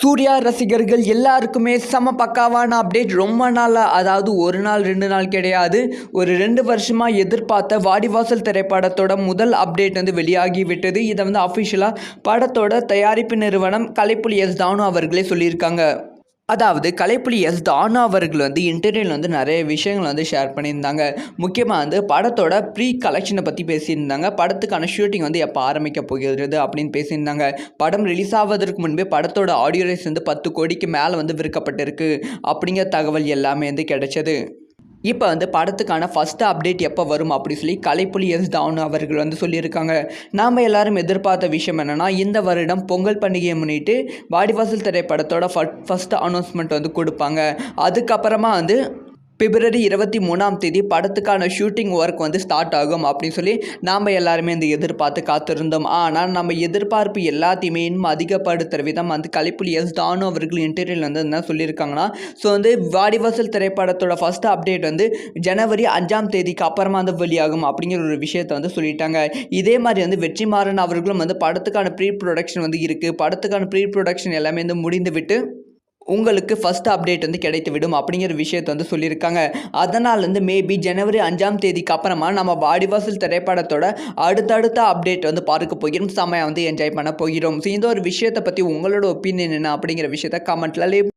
சூர்யா ரசிகர்கள் எல்லாருக்குமே செம பக்காவான அப்டேட். ரொம்ப நாளாக, அதாவது ஒரு நாள் 2 நாள் கிடையாது, ஒரு 2 வருஷமாக எதிர்பார்த்த வாடிவாசல் திரைப்படத்தோட முதல் அப்டேட் வந்து வெளியாகி விட்டது. இதை வந்து அஃபிஷியலாக படத்தோட தயாரிப்பு நிறுவனம் கலைப்புலி எஸ் தானு அவர்களே சொல்லியிருக்காங்க. அதாவது கலைப்புலி எஸ் தானு அவர்கள் வந்து இன்டர்வியூவில் வந்து நிறைய விஷயங்கள் வந்து ஷேர் பண்ணியிருந்தாங்க. முக்கியமாக வந்து படத்தோட ப்ரீ கலெக்ஷனை பற்றி பேசியிருந்தாங்க. படத்துக்கான ஷூட்டிங் வந்து எப்போ ஆரம்பிக்க போகிறது அப்படின்னு பேசியிருந்தாங்க. படம் ரிலீஸ் ஆவதற்கு முன்பே படத்தோட ஆடியோ ரைட்ஸ் வந்து 10 கோடிக்கு மேலே வந்து விற்கப்பட்டிருக்கு அப்படிங்கிற தகவல் எல்லாமே வந்து கிடைச்சது. இப்போ வந்து படத்துக்கான ஃபஸ்ட்டு அப்டேட் எப்போ வரும் அப்படி சொல்லி கலைப்புலி எஸ் தானு அவர்கள் வந்து சொல்லியிருக்காங்க. நாம் எல்லாரும் எதிர்பார்த்த விஷயம் என்னென்னா, இந்த வருடம் பொங்கல் பண்டிகையை முன்னிட்டு வாடிவாசல் திரைப்படத்தோட ஃபஸ்ட்டு அனௌன்ஸ்மெண்ட் வந்து கொடுப்பாங்க. அதுக்கப்புறமா வந்து பிப்ரவரி 23 படத்துக்கான ஷூட்டிங் ஒர்க் வந்து ஸ்டார்ட் ஆகும் அப்படின்னு சொல்லி நாம் எல்லாருமே இந்த எதிர்பார்த்து காத்திருந்தோம். ஆனால் நம்ம எதிர்பார்ப்பு எல்லாத்தையுமே இன்னும் அதிகப்படுத்துகிற விதம் வந்து கலைப்புலி எஸ் தானு அவர்கள் இன்டர்வியூவில் வந்து என்ன சொல்லியிருக்காங்கன்னா, ஸோ வந்து வாடிவாசல் திரைப்படத்தோட ஃபஸ்ட்டு அப்டேட் வந்து ஜனவரி 5 அப்புறமா வந்து வெளியாகும் அப்படிங்கிற ஒரு விஷயத்தை வந்து சொல்லிட்டாங்க. இதே மாதிரி வந்து வெற்றிமாறன் அவர்களும் வந்து படத்துக்கான ப்ரீ ப்ரொடக்ஷன் வந்து இருக்குது, படத்துக்கான ப்ரீ ப்ரொடக்ஷன் எல்லாமே வந்து முடிந்து விட்டு உங்களுக்கு ஃபஸ்ட் அப்டேட் வந்து கிடைத்துவிடும் அப்படிங்கிற விஷயத்தை வந்து சொல்லியிருக்காங்க. அதனால் வந்து மேபி ஜனவரி 5 அப்புறமா நம்ம வாடிவாசல் திரைப்படத்தோட அடுத்தடுத்த அப்டேட் வந்து பார்க்க போகிறோம். செம்மையாக வந்து என்ஜாய் பண்ண போகிறோம். ஸோ இந்த ஒரு விஷயத்தை பற்றி உங்களோட ஒப்பீனியன் என்ன அப்படிங்கிற விஷயத்தை கமெண்ட்டில் லீவ்